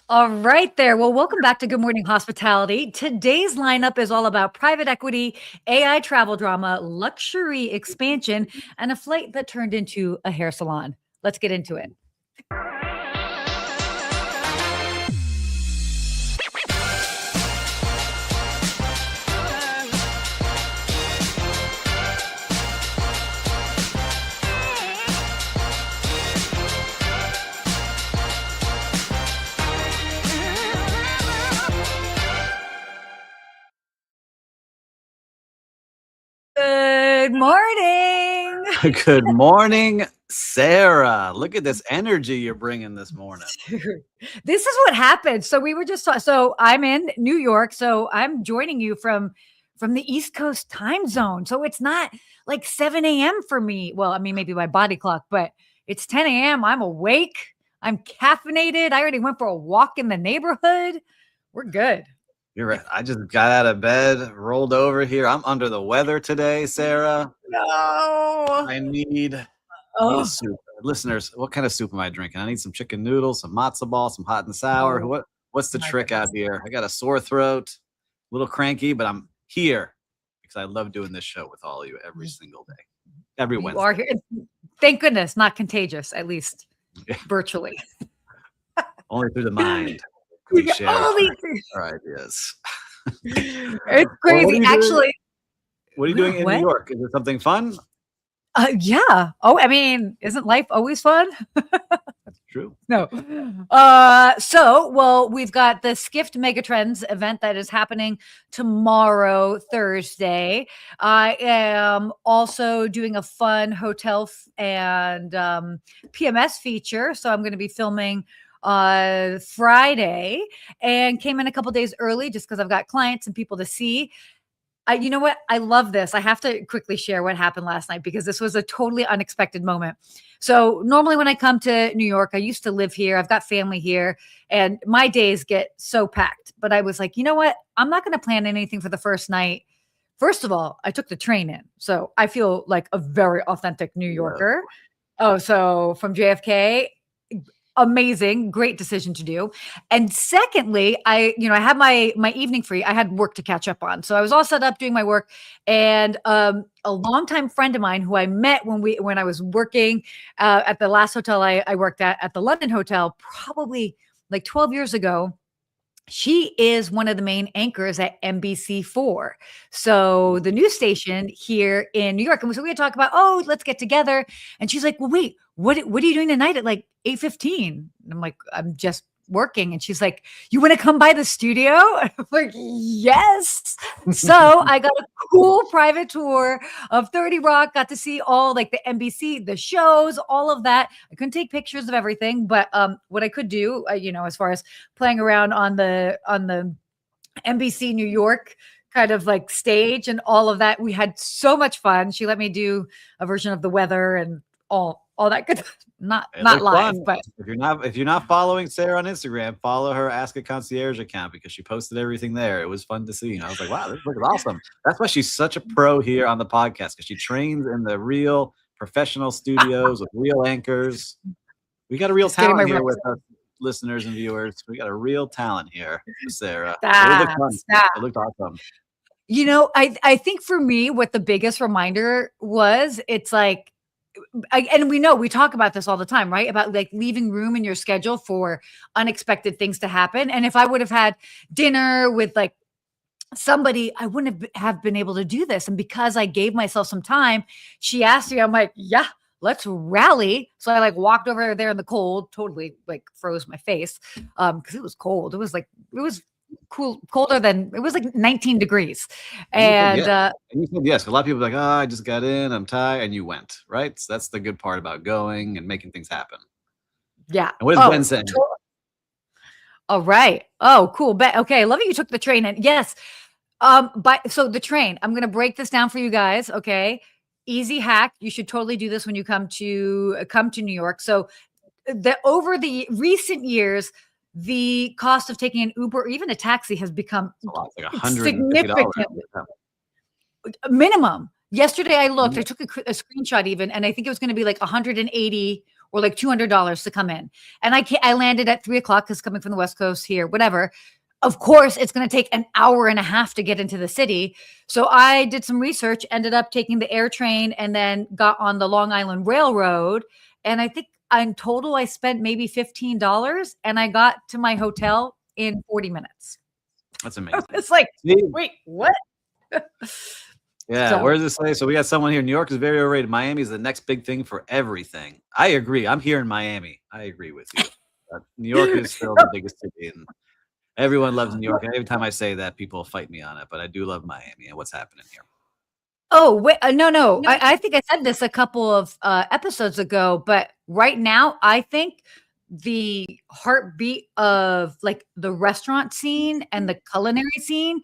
All right there. Well, welcome back to Good Morning Hospitality. Today's lineup is all about private equity, AI travel drama, luxury expansion, and a flight that turned into a hair salon. Let's get into it. Good morning. Good morning, Sarah. Look at this energy you're bringing this morning. Dude, this is what happened. So we were just so I'm in New York, so I'm joining you from the East Coast time zone. So it's not like 7 a.m. for me. Well, I mean, maybe my body clock, but it's 10 a.m. I'm awake. I'm caffeinated. I already went for a walk in the neighborhood. We're good. You're right. I just got out of bed, rolled over here. I'm under the weather today, Sarah. No. I need soup. Listeners, what kind of soup am I drinking? I need some chicken noodles, some matzo ball, some hot and sour. What's the trick out here? I got a sore throat, a little cranky, but I'm here because I love doing this show with all of you every single day. Every Wednesday. You are here. Thank goodness, not contagious, at least virtually. Only through the mind. We share our ideas. It's crazy. What are you doing in New York? Is it something fun? Yeah. Oh, I mean, isn't life always fun? That's true. No. Well, we've got the Skift Megatrends event that is happening tomorrow, Thursday. I am also doing a fun hotel and PMS feature. So I'm going to be filming Friday and came in a couple days early just because I've got clients and people to see. You know what? I love this. I have to quickly share what happened last night because this was a totally unexpected moment. So normally when I come to New York, I used to live here. I've got family here and my days get so packed. But I was like, you know what? I'm not going to plan anything for the first night. First of all, I took the train in. So I feel like a very authentic New Yorker. Oh, so from JFK, amazing, great decision to do. And secondly, I had my evening free. I had work to catch up on. So I was all set up doing my work. And a longtime friend of mine who I met when I was working at the last hotel I worked at the London Hotel, probably like 12 years ago. She is one of the main anchors at NBC4. So the news station here in New York. And so we had talked about, let's get together. And she's like, well, wait, what are you doing tonight at like 8:15? And I'm like, I'm just working. And she's like, you want to come by the studio? And I'm like, yes. So I got a cool private tour of 30 Rock, got to see all like the NBC, the shows, all of that. I couldn't take pictures of everything, but what I could do, as far as playing around on the NBC New York kind of like stage and all of that, we had so much fun. She let me do a version of the weather and all that good. Not live, fun. But if you're not following Sarah on Instagram, follow her Ask a Concierge account because she posted everything there. It was fun to see. And I was like, wow, this looks awesome. That's why she's such a pro here on the podcast because she trains in the real professional studios with real anchors. We got a real talent here with us, listeners and viewers. We got a real talent here, Sarah. It looked awesome. I think for me, what the biggest reminder was, it's like, and we talk about this all the time, right? About like leaving room in your schedule for unexpected things to happen. And if I would have had dinner with like somebody, I wouldn't have been able to do this. And because I gave myself some time, she asked me, I'm like, yeah, let's rally. So I like walked over there in the cold, totally like froze my face because it was cold. It was cool, colder than it was like 19 degrees. And you said yes. A lot of people are like, I just got in, I'm tired, and you went, right? So that's the good part about going and making things happen. Yeah. And what is Gwen saying? All right. Oh, cool. Okay. I love it. You took the train in. Yes. So the train, I'm going to break this down for you guys. Okay. Easy hack. You should totally do this when you come to New York. So over the recent years, the cost of taking an Uber or even a taxi has become significantly minimum. Yesterday I looked, I took a screenshot even, and I think it was going to be like 180 or like $200 to come in. And I landed at 3 o'clock because coming from the West Coast here, whatever. Of course, it's going to take an hour and a half to get into the city. So I did some research, ended up taking the air train, and then got on the Long Island Railroad. And I think in total, I spent maybe $15, and I got to my hotel in 40 minutes. That's amazing. It's like, wait, what? Yeah, So- where does it say? So we got someone here. New York is very overrated. Miami is the next big thing for everything. I agree. I'm here in Miami. I agree with you. New York is still the biggest city, and everyone loves New York. And every time I say that, people fight me on it. But I do love Miami and what's happening here. Oh, wait, no. I think I said this a couple of episodes ago, but right now, I think the heartbeat of like the restaurant scene and the culinary scene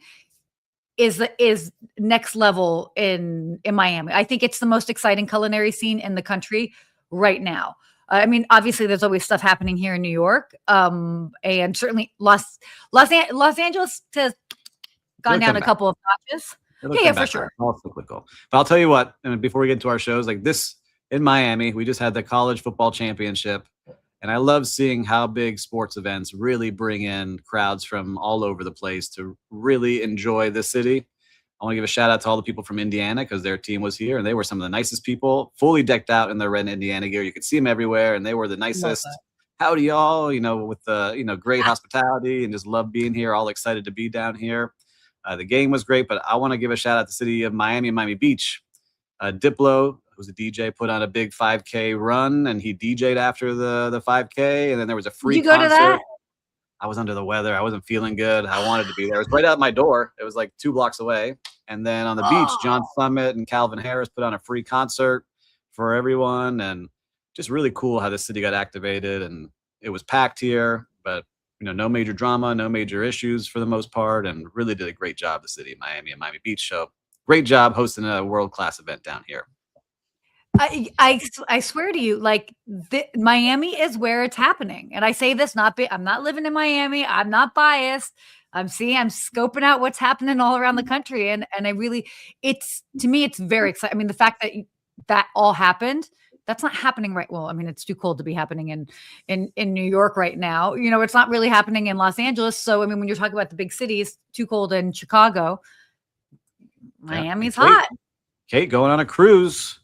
is next level in Miami. I think it's the most exciting culinary scene in the country right now. I mean, obviously, there's always stuff happening here in New York, and certainly Los Angeles has gone down a couple of notches. Yeah, for sure. All cyclical. But I'll tell you what, and before we get into our shows, like this in Miami, we just had the college football championship. And I love seeing how big sports events really bring in crowds from all over the place to really enjoy the city. I want to give a shout out to all the people from Indiana because their team was here and they were some of the nicest people, fully decked out in their red Indiana gear. You could see them everywhere and they were the nicest. Howdy, y'all, with the, great hospitality and just love being here, all excited to be down here. The game was great, but I want to give a shout out to the city of Miami and Miami Beach. Diplo, who's a DJ, put on a big 5K run, and he DJ'd after the 5K, and then there was a free concert. Did you go to that? I was under the weather. I wasn't feeling good. I wanted to be there. It was right out my door. It was like 2 blocks away. And then on the beach, John Summit and Calvin Harris put on a free concert for everyone, and just really cool how the city got activated, and it was packed here, but no major drama, no major issues for the most part, and really did a great job, the city of Miami and Miami Beach. So great job hosting a world-class event down here. I swear to you, like Miami is where it's happening. And I say this, I'm not living in Miami. I'm not biased. I'm scoping out what's happening all around the country. And I really, to me, it's very exciting. I mean, the fact that all happened, that's not happening right. Well, I mean, it's too cold to be happening in New York right now. It's not really happening in Los Angeles. So, I mean, when you're talking about the big cities, too cold in Chicago, Miami's hot. Kate going on a cruise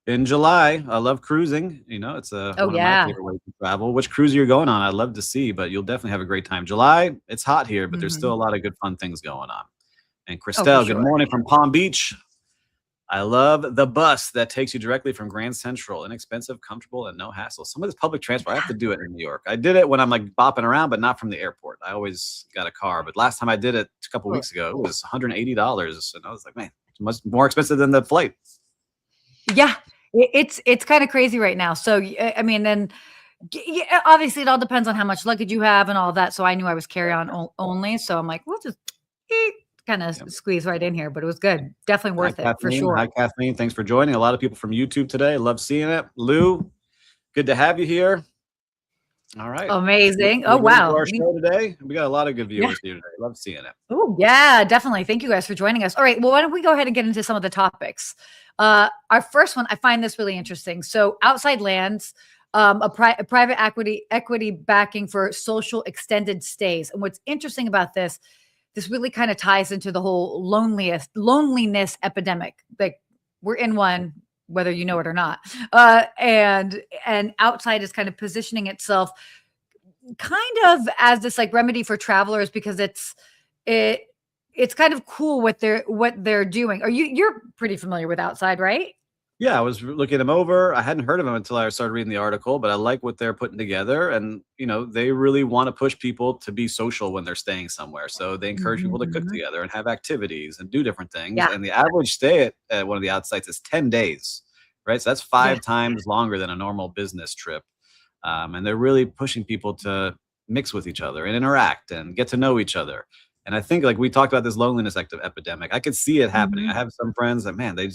in July. I love cruising. It's one of my favorite ways to travel. Which cruise you're going on, I'd love to see, but you'll definitely have a great time. July, it's hot here, but there's still a lot of good fun things going on. And Christelle, good morning from Palm Beach. I love the bus that takes you directly from Grand Central. Inexpensive, comfortable, and no hassle. Some of this public transport, I have to do it in New York. I did it when I'm like bopping around, but not from the airport. I always got a car. But last time I did it a couple weeks ago, it was $180. And I was like, man, it's much more expensive than the flight. Yeah, it's kind of crazy right now. So, I mean, then obviously it all depends on how much luggage you have and all of that. So I knew I was carry-on only. So I'm like, we'll just kind of squeeze right in here, but it was good. Definitely worth it for sure. Hi, Kathleen. Thanks for joining. A lot of people from YouTube today. Love seeing it. Lou, good to have you here. All right. Amazing. Oh, wow. Our show today. We got a lot of good viewers here today. Love seeing it. Oh, yeah, definitely. Thank you guys for joining us. All right. Well, why don't we go ahead and get into some of the topics? Our first one, I find this really interesting. So Outsite lands a private equity backing for social extended stays. And what's interesting about this really kind of ties into the whole loneliness epidemic. Like we're in one, whether you know it or not. And Outsite is kind of positioning itself kind of as this like remedy for travelers because it's kind of cool what they're doing. You're pretty familiar with Outsite, right? Yeah, I was looking them over. I hadn't heard of them until I started reading the article, but I like what they're putting together. And, they really want to push people to be social when they're staying somewhere. So they encourage people to cook together and have activities and do different things. Yeah. And the average stay at one of the Outsites is 10 days, right? So that's 5 times longer than a normal business trip. And they're really pushing people to mix with each other and interact and get to know each other. And I think like we talked about this loneliness epidemic, I could see it happening. I have some friends that, man, they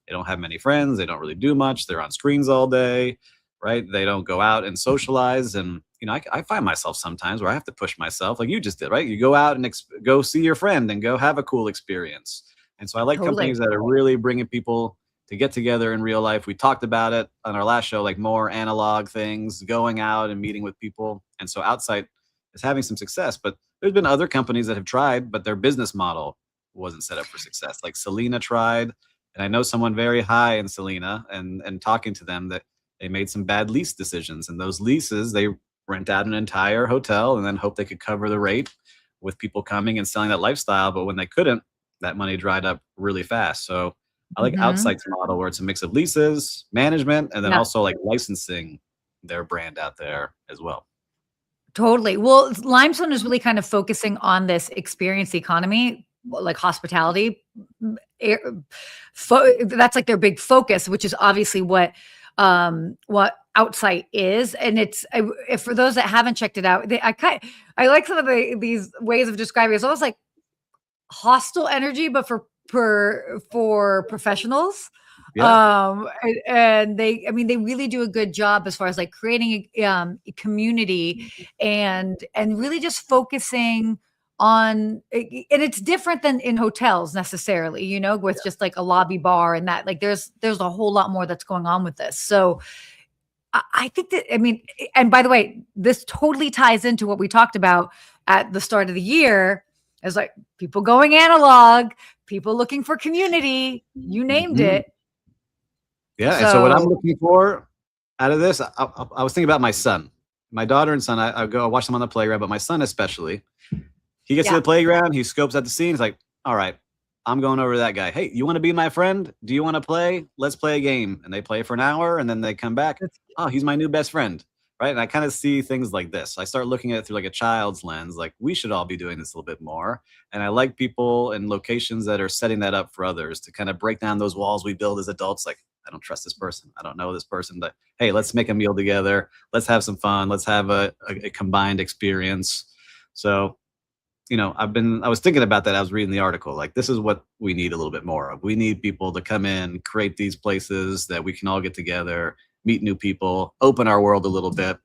don't have many friends. They don't really do much. They're on screens all day, right? They don't go out and socialize. And, I find myself sometimes where I have to push myself like you just did, right? You go out and go see your friend and go have a cool experience. And so I like companies that are really bringing people to get together in real life. We talked about it on our last show, like more analog things, going out and meeting with people. And so Outsite is having some success, but there's been other companies that have tried, but their business model wasn't set up for success. Like Selena tried, and I know someone very high in Selena, and talking to them, that they made some bad lease decisions, and those leases, they rent out an entire hotel and then hope they could cover the rate with people coming and selling that lifestyle. But when they couldn't, that money dried up really fast. So I like Mhm. Outsite's model where it's a mix of leases, management, and then Yeah. also like licensing their brand out there as well. Totally. Well, Limestone is really kind of focusing on this experience economy, like hospitality. air- that's like their big focus, which is obviously what Outsite is. And if for those that haven't checked it out, I like some of these ways of describing it. It's almost like hostile energy, but for professionals. Yeah. And I mean, they really do a good job as far as like creating a community and really just focusing on and it's different than in hotels necessarily, where it's just like a lobby bar and that like there's a whole lot more that's going on with this. So I think that, I mean, and by the way, this totally ties into what we talked about at the start of the year. It's like people going analog, people looking for community. You named Mhm. it. Yeah. And so what I'm So looking for out of this, I was thinking about my son, my daughter and son. I watch them on the playground, but my son especially. He gets to yeah, the playground, he scopes out the scene. He's like, all right, I'm going over to that guy. Hey, you want to be my friend? Do you want to play? Let's play a game. And they play for an hour and then they come back. that's Oh, he's my new best friend. Right. And I kind of see things like this. I start looking at it through like a child's lens, like we should all be doing this a little bit more. And I like people and locations that are setting that up for others to kind of break down those walls we build as adults. Like, I don't trust this person. I don't know this person, but hey, let's make a meal together. Let's have some fun. Let's have a combined experience. So I was thinking about that. I was reading the article. Like, this is what we need a little bit more of. We need people to come in, create these places that we can all get together, meet new people, open our world a little bit.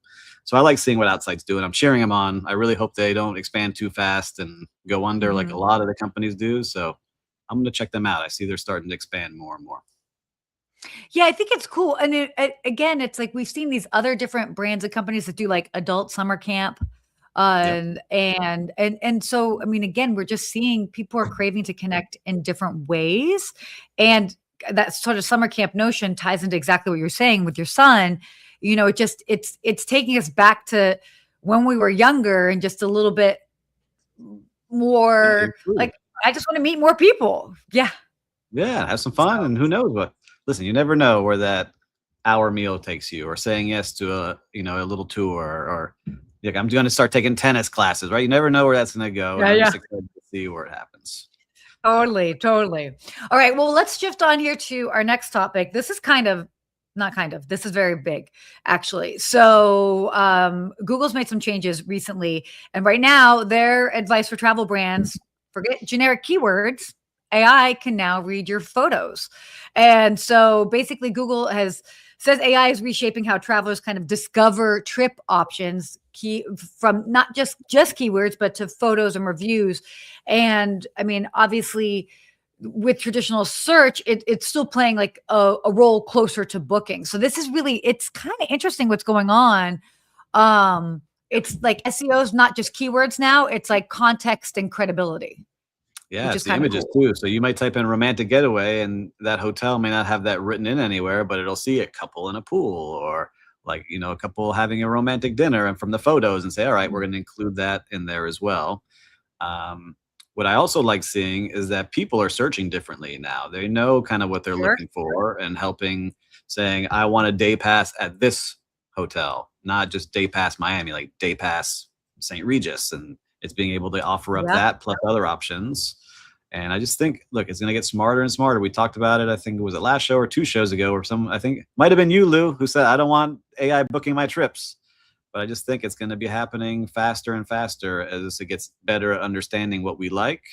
So I like seeing what Outsite's doing. I'm cheering them on. I really hope they don't expand too fast and go under like a mhm. lot of the companies do. So I'm going to check them out. I see they're starting to expand more and more. Yeah, I think it's cool. And again, it's like we've seen these other different brands of companies that do like adult summer camp. Yep. And so I mean, again, we're just seeing people are craving to connect in different ways. And that sort of summer camp notion ties into exactly what you're saying with your son. It's taking us back to when we were younger and just a little bit more Improve. like I just want to meet more people. Yeah. Yeah, have some So fun, and who knows what. Listen, you never know where that hour meal takes you, or saying yes to a little tour, or like I'm going to start taking tennis classes, right? You never know where that's going to go, and yeah, I'm yeah. just excited to see where it happens. Totally, totally. All right, well, let's shift on here to our next topic. This is kind of not kind of, this is very big, actually. So, Google's made some changes recently, and right now, their advice for travel brands, forget generic keywords, AI can now read your photos. And so, basically, Google has says AI is reshaping how travelers kind of discover trip options key from not just keywords, but to photos and reviews. And I mean, obviously, with traditional search, it's still playing like a role closer to booking. So this is really, it's kind of interesting what's going on. It's like SEO is not just keywords now; it's like context and credibility, Yeah, which it's is the kind of images cool. too. So you might type in romantic getaway, and that hotel may not have that written in anywhere, but it'll see a couple in a pool, or like a couple having a romantic dinner, and from the photos, and say, all right, we're going to include that in there as well. Um, what I also like seeing is that people are searching differently now. They know kind of what they're Sure. looking for, and helping, saying, I want a day pass at this hotel, not just day pass Miami, like day pass St. Regis. And it's being able to offer up Yeah. that plus other options. And I just think, look, it's going to get smarter and smarter. We talked about it, I think it was the last show or 2 shows ago, or I think might have been you, Lou, who said, I don't want AI booking my trips. But I just think it's going to be happening faster and faster as it gets better at understanding what we like,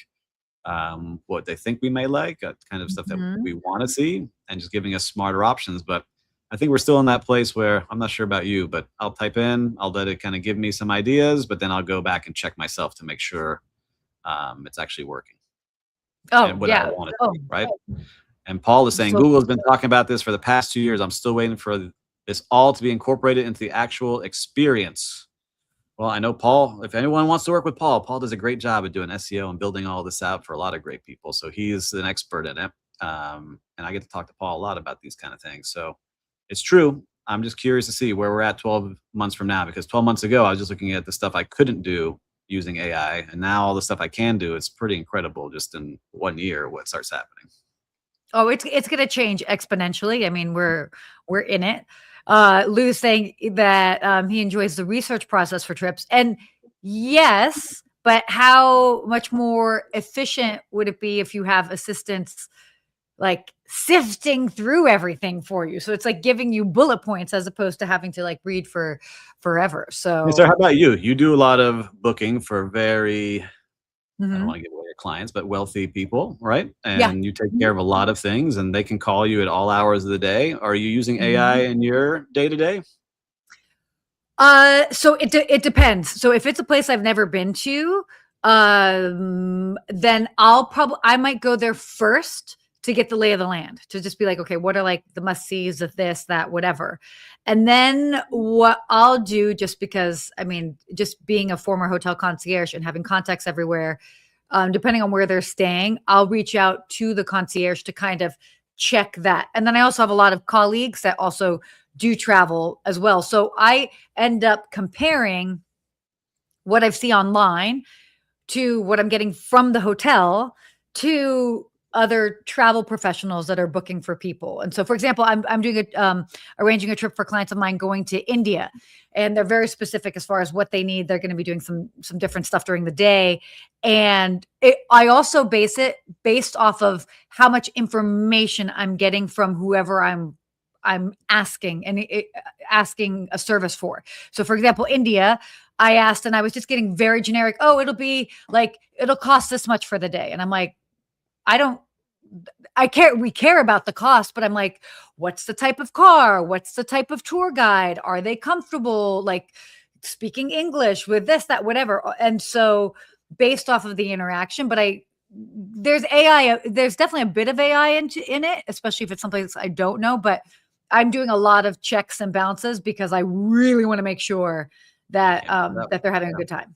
what they think we may like, kind of stuff that Mhm. we want to see, and just giving us smarter options. But I think we're still in that place where I'm not sure about you, but I'll type in, I'll let it kind of give me some ideas, but then I'll go back and check myself to make sure it's actually working Oh and what I yeah. want to Oh see, right? And Paul is saying, So Google has been talking about this for the past 2 years. I'm still waiting for this all to be incorporated into the actual experience. Well, I know Paul, if anyone wants to work with Paul, Paul does a great job at doing SEO and building all this out for a lot of great people. So he's an expert in it. And I get to talk to Paul a lot about these kind of things. So it's true. I'm just curious to see where we're at 12 months from now, because 12 months ago, I was just looking at the stuff I couldn't do using AI. And now all the stuff I can do, it's pretty incredible just in 1 year what starts happening. oh, it's gonna change exponentially. I mean, we're in it. Lou's saying that he enjoys the research process for trips, and yes, but how much more efficient would it be if you have assistants like sifting through everything for you? So it's like giving you bullet points as opposed to having to like read for forever. Hey, So sir, how about you? You do a lot of booking for very, I don't mhm. want to give away your clients, but wealthy people, right? Yeah. And you take care of a lot of things, and they can call you at all hours of the day. Are you using AI Mhm. in your day to day? So it depends. So if it's a place I've never been to, then I might go there first to get the lay of the land, to just be like, okay, what are like the must sees of this, that, whatever. And then what I'll do, just because I mean, just being a former hotel concierge and having contacts everywhere, depending on where they're staying, I'll reach out to the concierge to kind of check that. And then I also have a lot of colleagues that also do travel as well. So I end up comparing what I see online to what I'm getting from the hotel to other travel professionals that are booking for people. And so, for example, I'm doing arranging a trip for clients of mine going to India, and they're very specific as far as what they need. They're going to be doing some different stuff during the day, and I also base it based off of how much information I'm getting from whoever I'm asking and asking a service for. So, for example, India, I asked and I was just getting very generic. Oh, it'll be like, it'll cost this much for the day. And I'm like, I don't, we care about the cost, but I'm like, what's the type of car? What's the type of tour guide? Are they comfortable like speaking English with this, that, whatever? And so based off of the interaction, but there's AI, there's definitely a bit of AI in it, especially if it's something I don't know, but I'm doing a lot of checks and balances because I really want to make sure that that they're having a good time.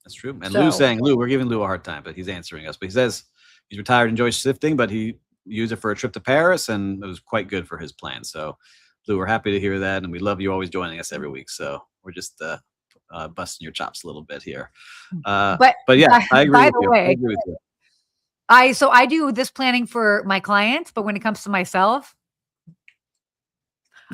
That's true. And Lou's So saying, we're giving Lou a hard time, but he's answering us. But he says he's retired, enjoys sifting, but he used it for a trip to Paris, and it was quite good for his plan. So, Lou, we're happy to hear that, and we love you always joining us every week. So we're just busting your chops a little bit here. but But yeah, I agree by with the you. I way, agree with you. I do this planning for my clients, but when it comes to myself,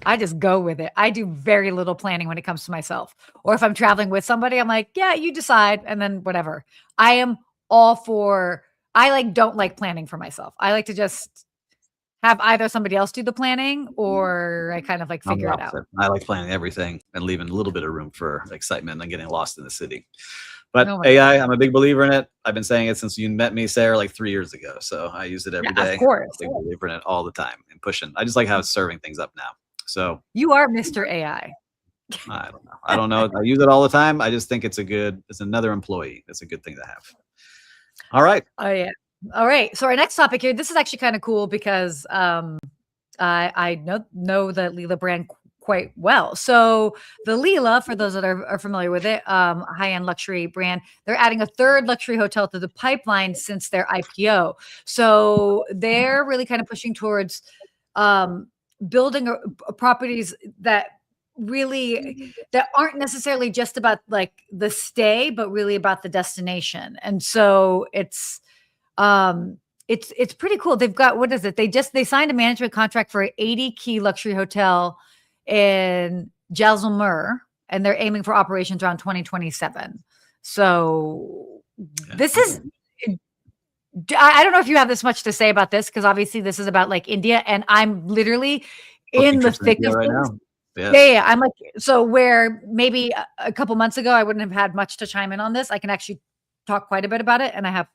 I just go with it. I do very little planning when it comes to myself. Or if I'm traveling with somebody, I'm like, yeah, you decide, and then whatever. I am all for, I like don't like planning for myself. I like to just have either somebody else do the planning or I kind of like I'm the figure it out. opposite. I like planning everything and leaving a little bit of room for excitement and getting lost in the city. But Oh my God. AI, I'm a big believer in it. I've been saying it since you met me, Sarah, like 3 years ago. So I use it every Yeah, day. of course. I'm a big believer in it all the time and pushing. I just like how it's serving things up now. So You are Mr. AI. I don't know. I don't know. I use it all the time. I just think it's another employee. It's a good thing to have. All right. Oh yeah. All right. So our next topic here, this is actually kind of cool because I know the Leela brand quite well. So the Leela, for those that are familiar with it, high-end luxury brand, they're adding a third luxury hotel to the pipeline since their IPO. So they're really kind of pushing towards building properties that that aren't necessarily just about like the stay, but really about the destination. And so it's pretty cool. They've got, what is it? They signed a management contract for an 80 key luxury hotel in Jaisalmer, and they're aiming for operations around 2027. So this is, I don't know if you have this much to say about this, because obviously this is about like India, and I'm literally in the thick of right things. now. Yes. Yeah, I'm like, so where maybe a couple months ago I wouldn't have had much to chime in on this, I can actually talk quite a bit about it, and I have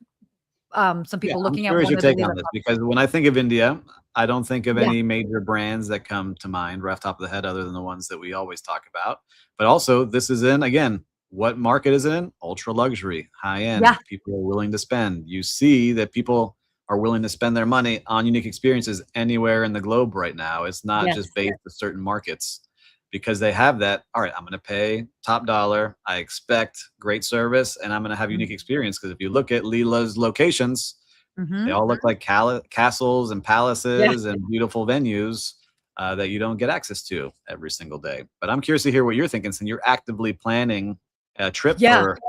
some Yeah, people I'm looking at curious one your of the take on this, because when I think of India, I don't think of Yeah. any major brands that come to mind right off the top of the head other than the ones that we always talk about. But also, this is in, again, what market is it in? Ultra luxury, high end. Yeah. People are willing to spend. You see that people are willing to spend their money on unique experiences anywhere in the globe right now. It's not Yes. just based on certain markets, because they have that. All right, I'm going to pay top dollar. I expect great service, and I'm going to have unique experience. Because if you look at Leela's locations, they all look like castles and Yeah. palaces and beautiful venues that you don't get access to every single day. But I'm curious to hear what you're thinking, since you're actively planning a trip Yeah. for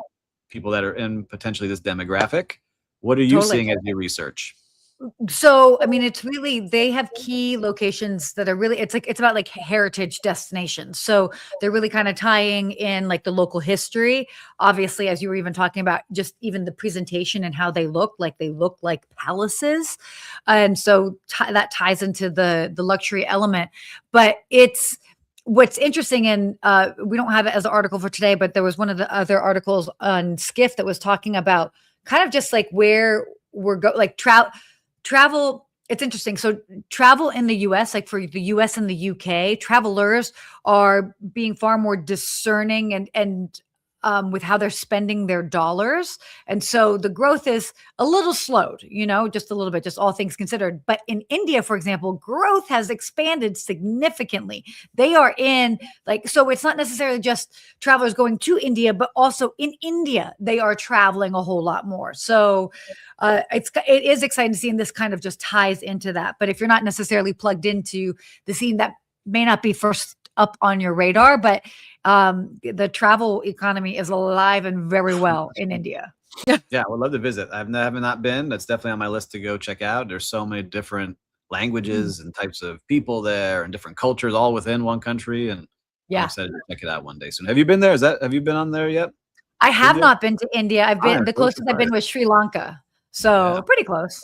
people that are in potentially this demographic. What are you Totally. seeing as you research? So, I mean, it's really, they have key locations that are really, it's about like heritage destinations. So they're really kind of tying in like the local history. Obviously, as you were even talking about, just even the presentation and how they look like palaces. And so that ties into the luxury element. But it's, what's interesting, and we don't have it as an article for today, but there was one of the other articles on Skiff that was talking about kind of just like where we're travel. It's interesting. So travel in the US, like for the US and the UK, travelers are being far more discerning and with how they're spending their dollars. And so the growth is a little slowed, just a little bit, just all things considered. But in India, for example, growth has expanded significantly. They are in so it's not necessarily just travelers going to India, but also in India, they are traveling a whole lot more. So it is exciting to see, and this kind of just ties into that. But if you're not necessarily plugged into the scene, that may not be first up on your radar, but the travel economy is alive and very well in India. Yeah, I would love to visit. I've not been. That's definitely on my list to go check out. There's so many different languages and types of people there and different cultures all within one country. And I'm Yeah. excited to check it out one day soon. Have you been there? Have you been on there yet? I have India? not been to India. I've All been, right, the close closest to I've been it. was Sri Lanka. So Yeah. pretty close.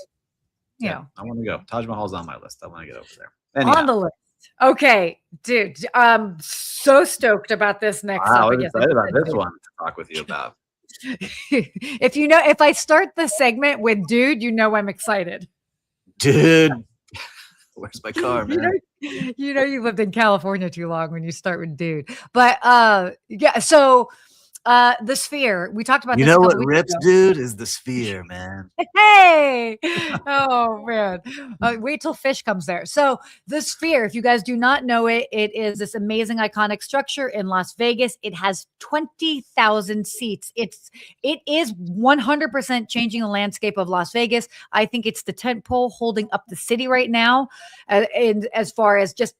You know, I want to go. Taj Mahal's on my list. I want to get over there. on Anyhow. the list. Okay, dude. I'm so stoked about this next Wow, topic. I'm excited about this one to talk with you about. If I start the segment with dude, I'm excited. Dude, where's my car, man? You lived in California too long when you start with dude. But yeah, so the Sphere, we talked about You this know a what couple weeks rips, ago. dude, is the Sphere, man. Hey, oh man, wait till Fish comes there. So the Sphere, if you guys do not know it, it is this amazing iconic structure in Las Vegas. It has 20,000 seats. It is 100% changing the landscape of Las Vegas. I think it's the tentpole holding up the city right now, and as far as just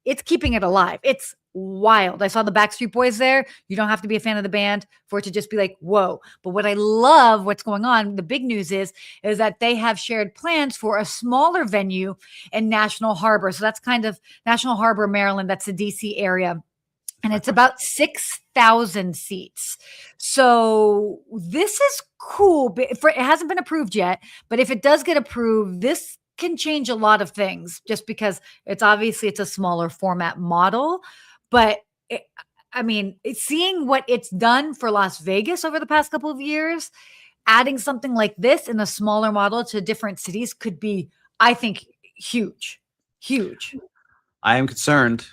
it's keeping it alive. It's wild. I saw the Backstreet Boys there. You don't have to be a fan of the band for it to just be like, whoa. But what I love, what's going on, the big news is that they have shared plans for a smaller venue in National Harbor. So that's kind of National Harbor, Maryland. That's the DC area. And it's about 6,000 seats. So this is cool. It hasn't been approved yet, but if it does get approved, this can change a lot of things just because it's a smaller format model. But seeing what it's done for Las Vegas over the past couple of years, adding something like this in a smaller model to different cities could be, I think, huge. I am concerned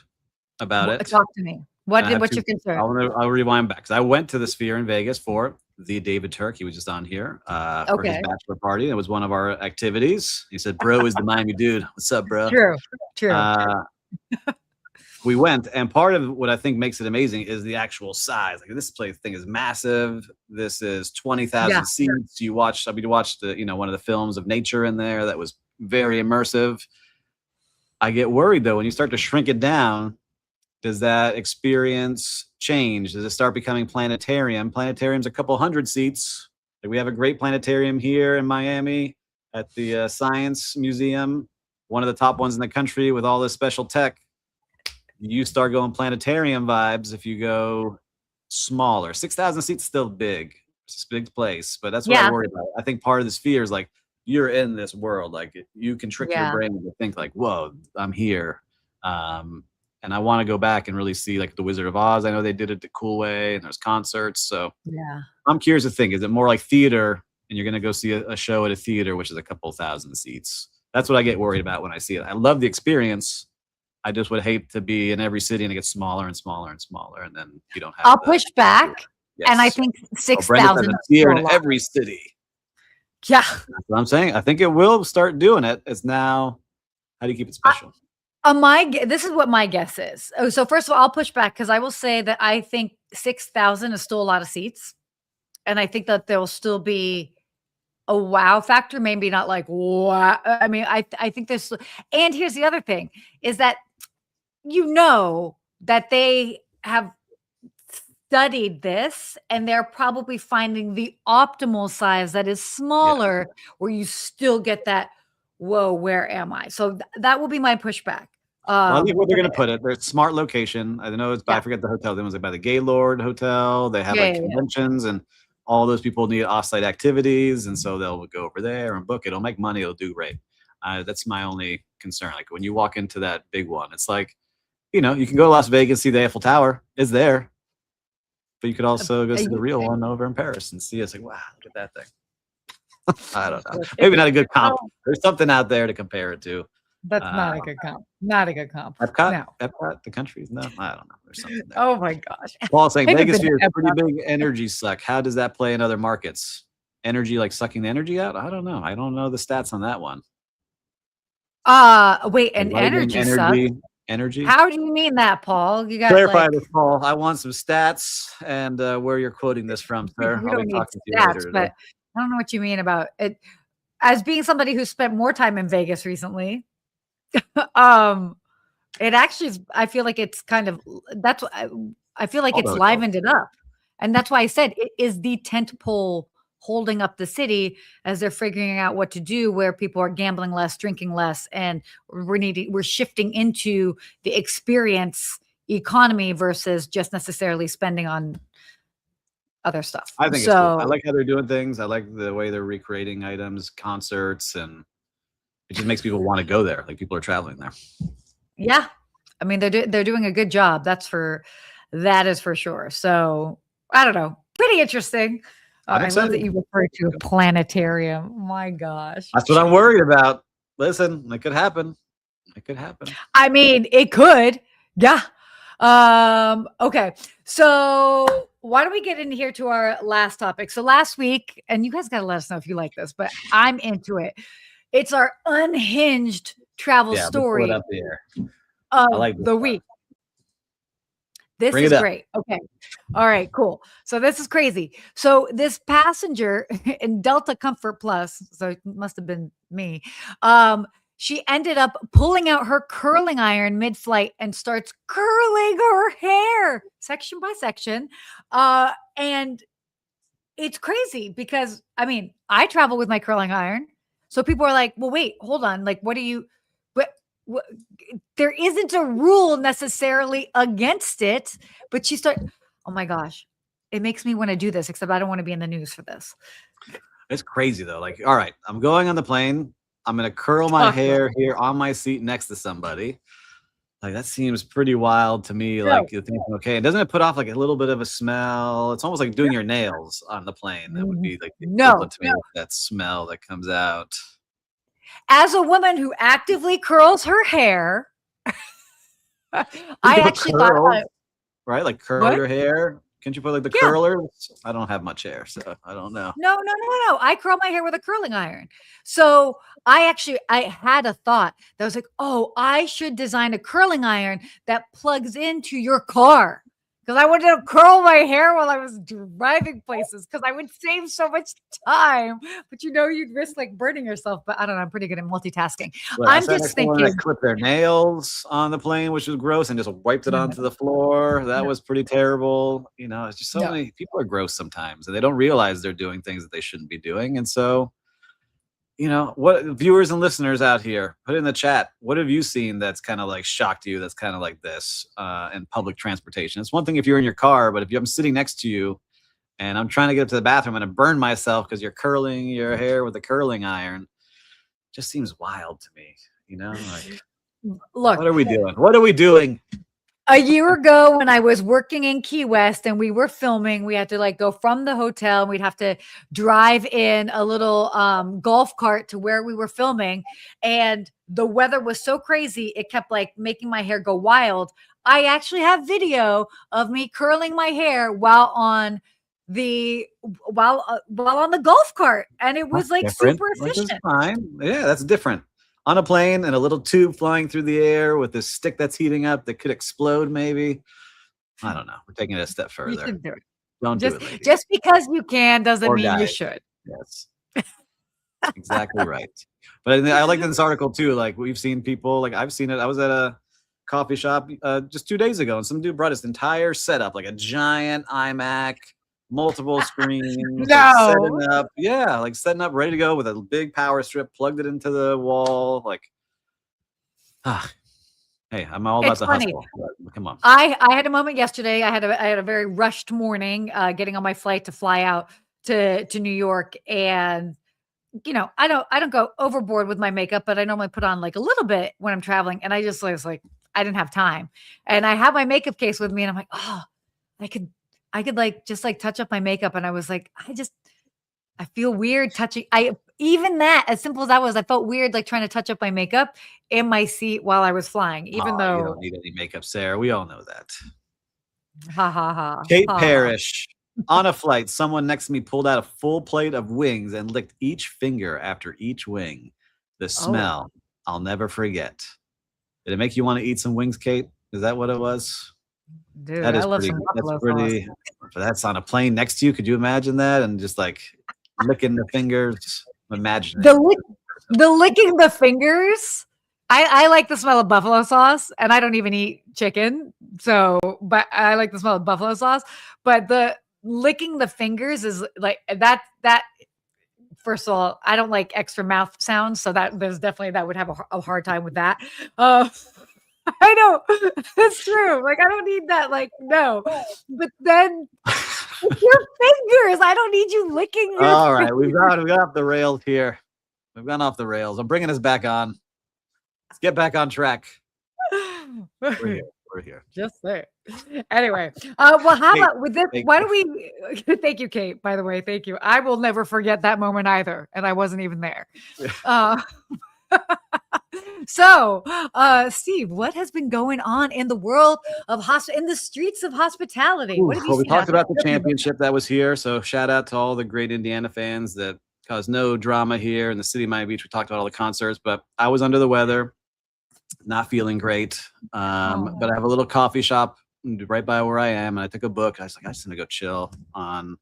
about it. Talk to me. What's your concern? I'll rewind back because I went to the Sphere in Vegas for the David Turk. He was just on here for his bachelor party. It was one of our activities. He said, "Bro is the Miami dude. What's up, bro?" True. We went, and part of what I think makes it amazing is the actual size. Like this thing is massive. This is 20,000 seats. We watched the one of the films of nature in there that was very immersive. I get worried though when you start to shrink it down. Does that experience change? Does it start becoming planetarium? Planetarium's a couple hundred seats. Like we have a great planetarium here in Miami at the Science Museum, one of the top ones in the country with all this special tech. You start going planetarium vibes if you go smaller. 6,000 seats still big. It's a big place, but that's what I worry about. I think part of the Sphere is like you're in this world. Like you can trick your brain to think like, whoa, I'm here. And I want to go back and really see like the Wizard of Oz. I know they did it the cool way and there's concerts. So I'm curious to think, is it more like theater and you're going to go see a show at a theater, which is a couple thousand seats? That's what I get worried about when I see it. I love the experience. I just would hate to be in every city and it gets smaller and smaller and smaller. And then you don't have I'll push back. Yes. And I think 6,000 here in every city. Yeah. That's what I'm saying. I think it will start doing it. It's now, how do you keep it special? This is what my guess is. Oh, so first of all, I'll push back because I will say that I think 6,000 is still a lot of seats. And I think that there will still be a wow factor, maybe not like, wow. I mean, I think there's, and here's the other thing is that, that they have studied this and they're probably finding the optimal size that is Yeah. smaller where you still get that, whoa, where am I? So that will be my pushback. Well, I think where they're But going to put it, there's smart location. I know it's, I yeah, forget the hotel. It was like by the Gaylord Hotel. They have yeah, like yeah, yeah. conventions, and all those people need offsite activities, and so they'll go over there and book it. It'll make money. It'll do great. That's my only concern. Like when you walk into that big one, it's like, you can go to Las Vegas, see the Eiffel Tower. It's there, but you could also go see the real one over in Paris and see. It's like, wow, look at that thing. I don't know. Maybe not a good comp. There's something out there to compare it to. That's not a good comp. Not a good comp. Epcot, No. Epcot, the countries. No, I don't know. There's something there. Oh my gosh. Paul saying Haven't Vegas been fear to is pretty Epcot. big energy suck. How does that play in other markets? Energy, like sucking the energy out? I don't know. I don't know the stats on that one. Wait, and Lighting, energy sucks. energy. How do you mean that, Paul? You got Clarify like, this, Paul. I want some stats and where you're quoting this from, sir. we I'll don't be need talking to you stats, later today. but I don't know what you mean about it. As being somebody who spent more time in Vegas recently, it actually is, I feel like it's kind of, that's what I feel like All it's the hotels. livened it up. And that's why I said it is the tent pole holding up the city as they're figuring out what to do, where people are gambling less, drinking less, and we're shifting into the experience economy versus just necessarily spending on other stuff. I think it's cool. I So like how they're doing things. I like the way they're recreating items, concerts, and it just makes people want to go there. Like people are traveling there. yeah, I mean they're doing a good job. That is for sure. So I don't know, pretty interesting. I'm I love excited. that you refer to a planetarium. My gosh. That's what I'm worried about. Listen, it could happen. It could happen. I mean, it could. Yeah. Okay. So why don't we get in here to our last topic? So last week, and you guys got to let us know if you like this, but I'm into it. It's our unhinged travel Yeah, let's pull story it up here. of like this the stuff. week. This Bring is it up. great. Okay. All right, cool. So this is crazy. So this passenger in Delta Comfort Plus, so it must have been me. She ended up pulling out her curling iron mid-flight and starts curling her hair section by section. And it's crazy because I mean, I travel with my curling iron. So people are like, well, wait, hold on. Like, what do you, what, there isn't a rule necessarily against it, but oh my gosh, it makes me want to do this, except I don't want to be in the news for this. It's crazy though. Like, all right, I'm going on the plane. I'm gonna curl my hair here on my seat next to somebody. Like that seems pretty wild to me. No. Like you think, okay, and doesn't it put off like a little bit of a smell? It's almost like doing your nails on the plane. That would be like the equivalent to me with that smell that comes out. As a woman who actively curls her hair, I actually thought about it. Right? Like curl your hair. Can't you put like the curlers? I don't have much hair, so I don't know. No. I curl my hair with a curling iron. So I had a thought that was like, oh, I should design a curling iron that plugs into your car. Because I wanted to curl my hair while I was driving places because I would save so much time. But you'd risk like burning yourself. But I don't know. I'm pretty good at multitasking. Well, I'm just thinking. That clipped their nails on the plane, which was gross, and just wiped it onto the floor. That was pretty terrible. It's just so many people are gross sometimes, and they don't realize they're doing things that they shouldn't be doing. And so, what viewers and listeners out here, put in the chat, what have you seen that's kind of like shocked you? That's kind of like this in public transportation. It's one thing if you're in your car, but if I'm sitting next to you and I'm trying to get up to the bathroom and I burn myself because you're curling your hair with a curling iron, it just seems wild to me. Like, look, what are we doing? What are we doing? A year ago when I was working in Key West and we were filming, we had to like go from the hotel and we'd have to drive in a little golf cart to where we were filming. And the weather was so crazy, it kept like making my hair go wild. I actually have video of me curling my hair while on while on the golf cart, and it was That's like different. super Like, that's efficient. fine. Yeah, that's different. On a plane and a little tube flying through the air with this stick that's heating up that could explode, maybe. I don't know. We're taking it a step You further. should do it. Don't do Just it, ladies just because you can doesn't or mean you guys. should. Yes, exactly right. But I like this article too. Like we've seen people, like I've seen it. I was at a coffee shop just 2 days ago, and some dude brought his entire setup, like a giant iMac, multiple screens, like setting No. up. Yeah, like setting up, ready to go with a big power strip, plugged it into the wall. Like, ah, hey, I'm all about It's the funny. hustle. But come on. I had a moment yesterday. I had a very rushed morning, getting on my flight to fly out to New York, and I don't go overboard with my makeup, but I normally put on like a little bit when I'm traveling. And I just was like, I didn't have time, and I have my makeup case with me, and I'm like, oh, I could I could like just like touch up my makeup, and I was like, I feel weird touching. I even that as simple as that was, I felt weird like trying to touch up my makeup in my seat while I was flying, even Oh, you don't though need any makeup, Sarah. We all know that. ha ha ha Kate ha ha. Parrish. On a flight, someone next to me pulled out a full plate of wings and licked each finger after each wing. The Oh, smell, I'll never forget. Did it make you want to eat some wings, Kate? Is that what it was? dude, That I is love pretty. some That's buffalo sauce. pretty. That's on a plane next to you. Could you imagine that? And just like licking the fingers, The imagining. lick, the licking the fingers. I like the smell of buffalo sauce, and I don't even eat chicken. So, but I like the smell of buffalo sauce. But the licking the fingers is like that. First of all, I don't like extra mouth sounds, so that would have a hard time with that. Uh, I know that's true. Like I don't need that. Like no, but then it's your fingers. I don't need you licking your All right, fingers. we got off the rails here. We've gone off the rails. I'm bringing us back on. Let's get back on track. We're here. We're here. Just there. Anyway, well, how Kate, about with this? thank Why you. don't we? Thank you, Kate. By the way, thank you. I will never forget that moment either, and I wasn't even there. Uh, so, Steve, what has been going on in the world of in the streets of hospitality? Ooh, What have you well, we seen out talked there? about the championship that was here. So shout out to all the great Indiana fans that caused no drama here in the city of Miami Beach. We talked about all the concerts, but I was under the weather, not feeling great. But I have a little coffee shop right by where I am, and I took a book. I was like, I just gonna go chill on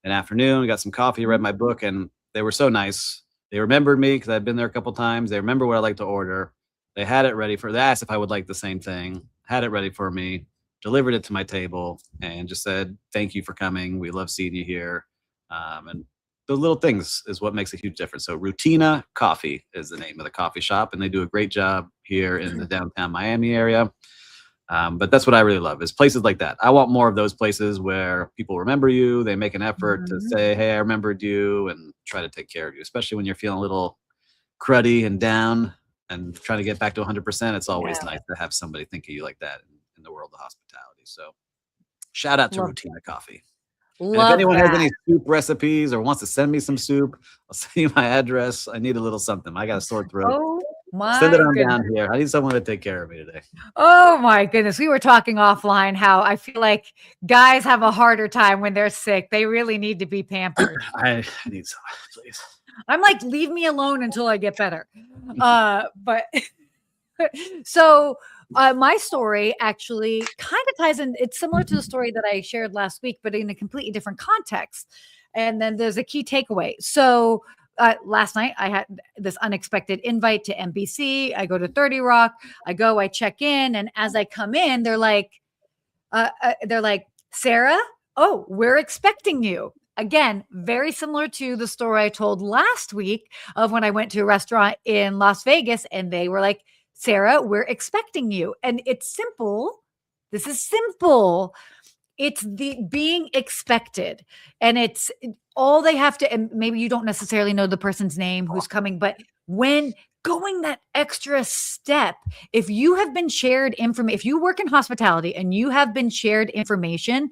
an afternoon. Got some coffee, read my book, and they were so nice. They remembered me because I'd been there a couple times. They remember what I like to order. They had it ready they asked if I would like the same thing, had it ready for me, delivered it to my table, and just said, thank you for coming. We love seeing you here. And the little things is what makes a huge difference. So Rutina Coffee is the name of the coffee shop, and they do a great job here in the downtown Miami area. But that's what I really love is places like that. I want more of those places where people remember you. They make an effort to say, hey, I remembered you, and try to take care of you, especially when you're feeling a little cruddy and down and trying to get back to 100%. It's always nice to have somebody think of you like that in the world of hospitality. So shout out to Rutina Coffee. And if Love anyone has that. any soup recipes or wants to send me some soup, I'll send you my address. I need a little something. I got a sore throat. Oh Send it my on goodness. down here. I need someone to take care of me today. Oh my goodness. We were talking offline how I feel like guys have a harder time when they're sick. They really need to be pampered. I need some, please. I'm like, leave me alone until I get better. But so my story actually kind of ties in. It's similar to the story that I shared last week, but in a completely different context. And then there's a key takeaway. So last night I had this unexpected invite to NBC. I go to 30 Rock. I check in, and as I come in, they're like, Sarah, oh, we're expecting you. Again, very similar to the story I told last week of when I went to a restaurant in Las Vegas, and they were like, Sarah, we're expecting you. And it's simple. This is simple. It's the being expected. And it's all they have to, and maybe you don't necessarily know the person's name who's coming, but when going that extra step, if you have been shared information, if you work in hospitality and you have been shared information,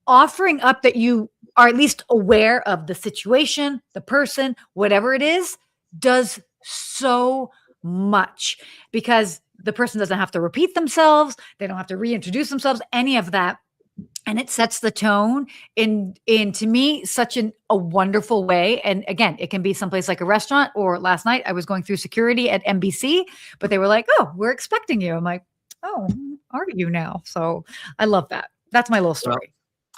offering up that you are at least aware of the situation, the person, whatever it is, does so much because the person doesn't have to repeat themselves. They don't have to reintroduce themselves, any of that. and it sets the tone in to me such a wonderful way. And again, it can be someplace like a restaurant, or last night I was going through security at NBC, but they were like, "Oh, we're expecting you." I'm like, "Oh, are you now?" So I love that. That's my little Well, story.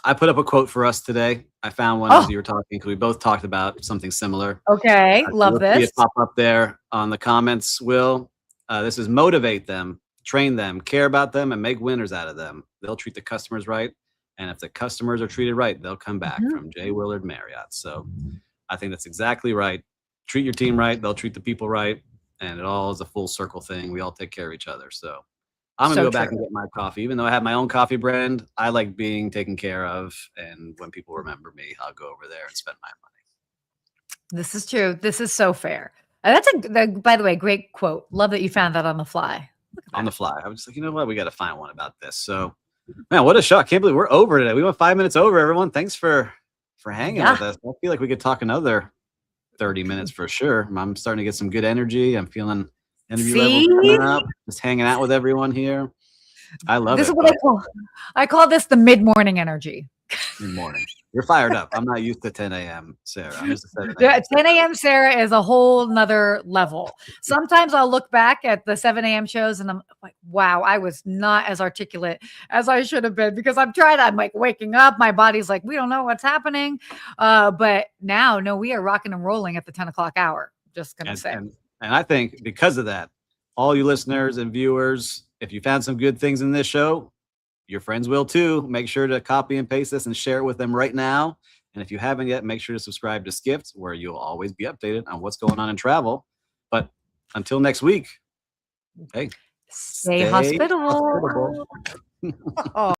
I put up a quote for us today. I found one as Oh, you were talking because we both talked about something similar. okay. Love You'll see this. it pop up there on the comments, Will. This is motivate them, train them, care about them, and make winners out of them. They'll treat the customers right. And if the customers are treated right, they'll come back, Mhm. from Jay Willard Marriott. So I think that's exactly right. Treat your team right, they'll treat the people right. And it all is a full circle thing. We all take care of each other. So I'm gonna So go true. back and get my coffee. Even though I have my own coffee brand, I like being taken care of. And when people remember me, I'll go over there and spend my money. This is true. This is so fair. That's by the way, great quote. Love that you found that on the fly. Look at On the that. fly. I was just like, you know what? We got to find one about this. So, man, what a show. I can't believe we're over today. We went 5 minutes over, everyone. Thanks for hanging Yeah. with us. I feel like we could talk another 30 minutes for sure. I'm starting to get some good energy. I'm feeling energy levels See? coming up. Just hanging out with everyone here. I love This is it. what But I call this the mid-morning energy. good morning. You're fired up. I'm not used to 10 a.m. Sarah. I'm used to 7 Yeah, a.m. 10 a.m. Sarah is a whole nother level. Sometimes I'll look back at the 7 a.m. shows and I'm like, wow, I was not as articulate as I should have been, because I'm like waking up. My body's like, we don't know what's happening. But now, no, we are rocking and rolling at the 10 o'clock hour. Just going to And, say. and I think because of that, all you listeners and viewers, if you found some good things in this show, your friends will too. Make sure to copy and paste this and share it with them right now. And if you haven't yet, make sure to subscribe to Skipped, where you'll always be updated on what's going on in travel. But until next week, hey, Stay stay hospitable. hospitable.